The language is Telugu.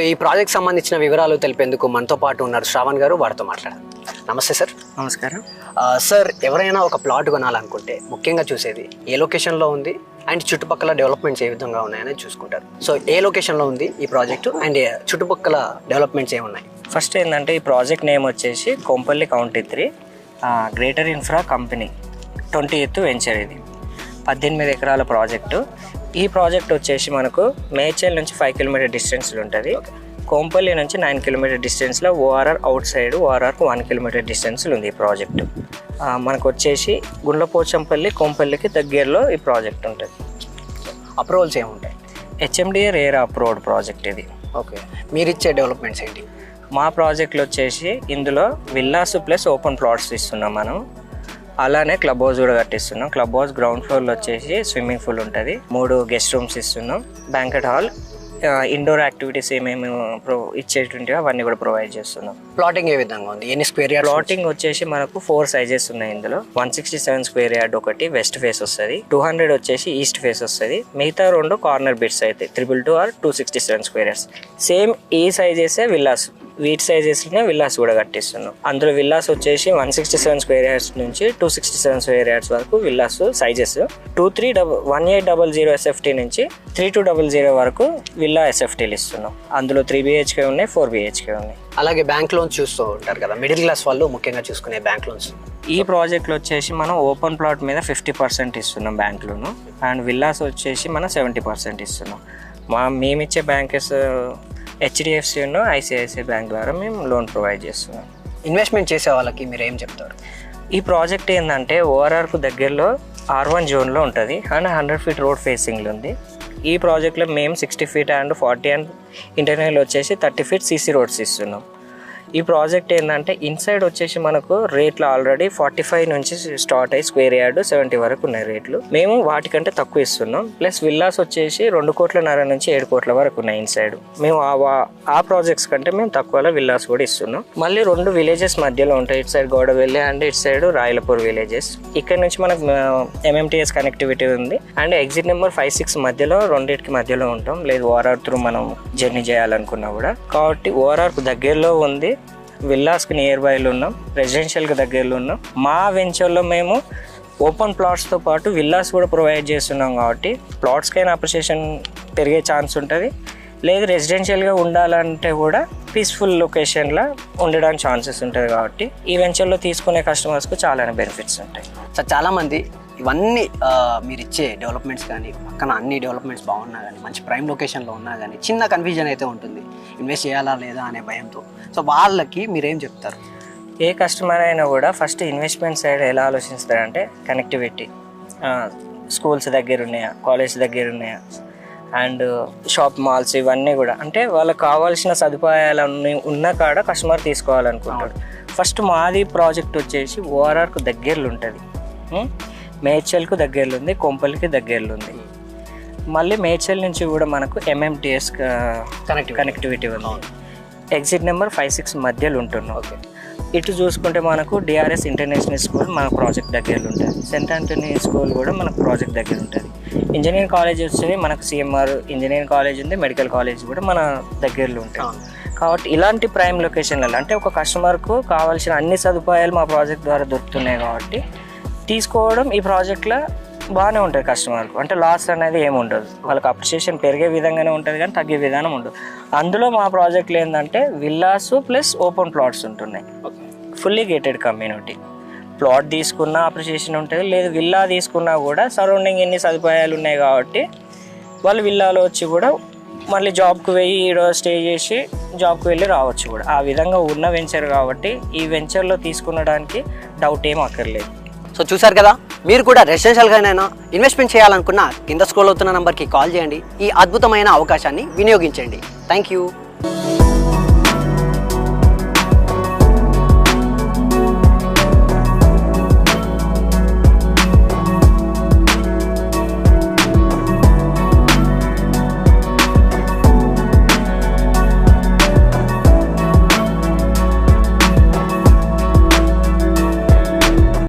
ఈ ప్రాజెక్ట్ సంబంధించిన వివరాలు తెలిపేందుకు మనతో పాటు ఉన్నారు శ్రావణ్ గారు, వారితో మాట్లాడారు. నమస్తే సార్. నమస్కారం సార్. ఎవరైనా ఒక ప్లాట్ కొనాలనుకుంటే ముఖ్యంగా చూసేది ఏ లొకేషన్లో ఉంది అండ్ చుట్టుపక్కల డెవలప్మెంట్స్ ఏ విధంగా ఉన్నాయని చూసుకుంటారు. సో ఏ లొకేషన్లో ఉంది ఈ ప్రాజెక్టు అండ్ చుట్టుపక్కల డెవలప్మెంట్స్ ఏమున్నాయి? ఫస్ట్ ఏంటంటే ఈ ప్రాజెక్ట్ నేమ్ వచ్చేసి Kompally county 3 greater infra company 20th venture. ఇది 18 ఎకరాల ప్రాజెక్టు. ఈ ప్రాజెక్ట్ వచ్చేసి మనకు మేడ్చల్ నుంచి 5 కిలోమీటర్ డిస్టెన్స్లో ఉంటుంది. కొంపల్లి నుంచి 9 కిలోమీటర్ డిస్టెన్స్లో ఓఆర్ఆర్ అవుట్ సైడ్ ఓఆర్ఆర్కు 1 కిలోమీటర్ డిస్టెన్స్లో ఉంది ఈ ప్రాజెక్టు. మనకు వచ్చేసి గుండ్లపోచంపల్లి కొంపల్లికి దగ్గరలో ఈ ప్రాజెక్ట్ ఉంటుంది. అప్రూవల్స్ ఏముంటాయి? హెచ్ఎండిఏ రేరా అప్రూవ్డ్ ప్రాజెక్ట్ ఇది. ఓకే. మీరు ఇచ్చే డెవలప్మెంట్స్ ఏంటి? మా ప్రాజెక్ట్లో వచ్చేసి ఇందులో విల్లాస్ ప్లస్ ఓపెన్ ప్లాట్స్ ఇస్తున్నాం మనం. అలానే క్లబ్ హౌస్ కూడా కట్టిస్తున్నాం. క్లబ్ హౌస్ గ్రౌండ్ ఫ్లోర్లో వచ్చేసి స్విమ్మింగ్ పూల్ ఉంటుంది, 3 గెస్ట్ రూమ్స్ ఇస్తున్నాం, బ్యాంకెట్ హాల్, ఇండోర్ యాక్టివిటీస్ ఏమేమి ఇచ్చేటుంటే అవన్నీ కూడా ప్రొవైడ్ చేస్తున్నాం. ప్లాటింగ్ ఏ విధంగా ఉంది? ఎన్ని స్క్వేర్ యార్డ్? ప్లాటింగ్ వచ్చేసి మనకు 4 సైజెస్ ఉన్నాయి ఇందులో. 167 స్క్వేర్ యార్డ్ ఒకటి వెస్ట్ ఫేస్ వస్తుంది, 200 వచ్చేసి ఈస్ట్ ఫేస్ వస్తుంది, మిగతా 2 కార్నర్ బిట్స్ అయితే 222 ఆర్ 267 స్క్వేర్ యార్డ్స్. సేమ్ ఈ సైజెసే విల్లాస్, వీటి సైజెస్లోనే విల్లాస్ కూడా కట్టిస్తున్నాం. అందులో విల్లాస్ వచ్చేసి 167 స్క్వేర్ యార్డ్స్ నుంచి 267 స్క్వేర్ యార్డ్స్ వరకు విల్లాస్ సైజెస్. 1800 SFT నుంచి 3200 వరకు విల్లా SFTలు ఇస్తున్నాం. అందులో 3 BHK ఉన్నాయి, 4 BHK ఉన్నాయి. అలాగే బ్యాంక్ లోన్స్ చూస్తూ ఉంటారు కదా, మిడిల్ క్లాస్ వాళ్ళు ముఖ్యంగా చూసుకునే బ్యాంక్ లోన్స్. ఈ ప్రాజెక్ట్లో వచ్చేసి మనం ఓపెన్ ప్లాట్ మీద 50% ఇస్తున్నాం బ్యాంక్ లోను, అండ్ విల్లాస్ వచ్చేసి మనం 70% ఇస్తున్నాం. మేమిచ్చే బ్యాంకెస్ HDFC ICICI బ్యాంక్ ద్వారా మేము లోన్ ప్రొవైడ్ చేస్తున్నాం. ఇన్వెస్ట్మెంట్ చేసే వాళ్ళకి మీరు ఏం చెప్తారు? ఈ ప్రాజెక్ట్ ఏంటంటే ఓఆర్ఆర్కు దగ్గరలో R1 జోన్లో ఉంటుంది అండ్ 100 feet రోడ్ ఫేసింగ్లో ఉంది. ఈ ప్రాజెక్ట్లో మేము 60 feet అండ్ 40 అండ్ ఇంటర్నల్ వచ్చేసి 30 feet CC రోడ్స్ ఇస్తున్నాం. ఈ ప్రాజెక్ట్ ఏంటంటే ఇన్సైడ్ వచ్చేసి మనకు రేట్లు ఆల్రెడీ 45 నుంచి స్టార్ట్ అయ్యి స్క్వేర్ యార్డ్ 70 వరకు ఉన్నాయి రేట్లు. మేము వాటికంటే తక్కువ ఇస్తున్నాం. ప్లస్ విల్లాస్ వచ్చేసి 2.5 కోట్ల నుంచి 7 కోట్ల వరకు ఉన్నాయి ఇన్సైడ్. మేము ఆ ప్రాజెక్ట్స్ కంటే మేము తక్కువలో విల్లాస్ కూడా ఇస్తున్నాం. మళ్ళీ 2 విలేజెస్ మధ్యలో ఉంటాయి, ఇటు సైడ్ గౌడవెల్లి అండ్ ఇటు సైడ్ రాయలపూర్ విలేజెస్. ఇక్కడ నుంచి మనకు MMTS కనెక్టివిటీ ఉంది అండ్ ఎగ్జిట్ నెంబర్ 5-6 మధ్యలో, రెండింటికి మధ్యలో ఉంటాం. లేదు ఓఆర్ఆర్ త్రూ మనం జర్నీ చేయాలనుకున్నా కూడా. కాబట్టి ఓఆర్ఆర్కు దగ్గరలో ఉంది, విల్లాస్కి నియర్ బైలో ఉన్నాం, రెసిడెన్షియల్కి దగ్గరలో ఉన్నాం. మా వెంచర్లో మేము ఓపెన్ ప్లాట్స్తో పాటు విల్లాస్ కూడా ప్రొవైడ్ చేస్తున్నాం. కాబట్టి ప్లాట్స్కైనా అప్రిషియేషన్ పెరిగే ఛాన్స్ ఉంటుంది. లేదు రెసిడెన్షియల్గా ఉండాలంటే కూడా పీస్ఫుల్ లొకేషన్లో ఉండడానికి ఛాన్సెస్ ఉంటుంది. కాబట్టి ఈ వెంచర్లో తీసుకునే కస్టమర్స్కు చాలా బెనిఫిట్స్ ఉంటాయి. సో చాలామంది ఇవన్నీ మీరు ఇచ్చే డెవలప్మెంట్స్ కానీ పక్కన అన్ని డెవలప్మెంట్స్ బాగున్నా కానీ మంచి ప్రైమ్ లొకేషన్లో ఉన్నా కానీ చిన్న కన్ఫ్యూజన్ అయితే ఉంటుంది, ఇన్వెస్ట్ చేయాలా లేదా అనే భయంతో. సో వాళ్ళకి మీరేం చెప్తారు? ఏ కస్టమర్ అయినా కూడా ఫస్ట్ ఇన్వెస్ట్మెంట్ సైడ్ ఎలా ఆలోచిస్తారంటే కనెక్టివిటీ, స్కూల్స్ దగ్గర ఉన్నాయా, కాలేజ్ దగ్గర ఉన్నాయా, అండ్ షాప్ మాల్స్, ఇవన్నీ కూడా అంటే వాళ్ళకి కావాల్సిన సదుపాయాలన్నీ ఉన్న కాడ కస్టమర్ తీసుకోవాలనుకుంటాడు. ఫస్ట్ మాది ప్రాజెక్ట్ వచ్చేసి ఓఆర్ఆర్కు దగ్గరలో ఉంటుంది, మేడ్చల్కు దగ్గరలో ఉంది, కొంపల్లికి దగ్గరలో ఉంది. మళ్ళీ మేడ్చల్ నుంచి కూడా మనకు MMTS కనెక్టివిటీ ఉంది. ఎగ్జిట్ నెంబర్ 5-6 మధ్యలో ఉంటున్నాం. ఓకే. ఇటు చూసుకుంటే మనకు DRS ఇంటర్నేషనల్ స్కూల్ మన ప్రాజెక్ట్ దగ్గరలో ఉంటుంది, సెంట్ ఆంటనీ స్కూల్ కూడా మనకు ప్రాజెక్ట్ దగ్గర ఉంటుంది. ఇంజనీరింగ్ కాలేజ్ వచ్చి మనకు CMR ఇంజనీరింగ్ కాలేజ్ ఉంది, మెడికల్ కాలేజ్ కూడా మన దగ్గరలో ఉంటుంది. కాబట్టి ఇలాంటి ప్రైమ్ లొకేషన్లలో అంటే ఒక కస్టమర్కు కావాల్సిన అన్ని సదుపాయాలు మా ప్రాజెక్ట్ ద్వారా దొరుకుతున్నాయి. కాబట్టి తీసుకోవడం ఈ ప్రాజెక్ట్లో బాగానే ఉంటుంది కస్టమర్కు. అంటే లాస్ అనేది ఏమి ఉండదు, వాళ్ళకి అప్రిషియేషన్ పెరిగే విధంగానే ఉంటుంది కానీ తగ్గే విధానం ఉండదు. అందులో మా ప్రాజెక్టులు ఏంటంటే విల్లాస్ ప్లస్ ఓపెన్ ప్లాట్స్ ఉంటున్నాయి. Fully gated community. ప్లాట్ తీసుకున్నా అప్రిషియేషన్ ఉంటుంది, లేదు విల్లా తీసుకున్నా కూడా సరౌండింగ్ ఎన్ని సదుపాయాలు ఉన్నాయి కాబట్టి వాళ్ళు విల్లాలో వచ్చి కూడా మళ్ళీ జాబ్కి వెళ్ళి స్టే చేసి జాబ్కి వెళ్ళి రావచ్చు కూడా. ఆ విధంగా ఉన్న వెంచర్ కాబట్టి ఈ వెంచర్లో తీసుకునడానికి డౌట్ ఏం అక్కర్లేదు. సో చూసారు కదా, మీరు కూడా రెసిడెన్షియల్గానైనా ఇన్వెస్ట్మెంట్ చేయాలనుకున్న కింద స్క్రోల్ అవుతున్న నెంబర్కి కాల్ చేయండి. ఈ అద్భుతమైన అవకాశాన్ని వినియోగించండి. Thank you.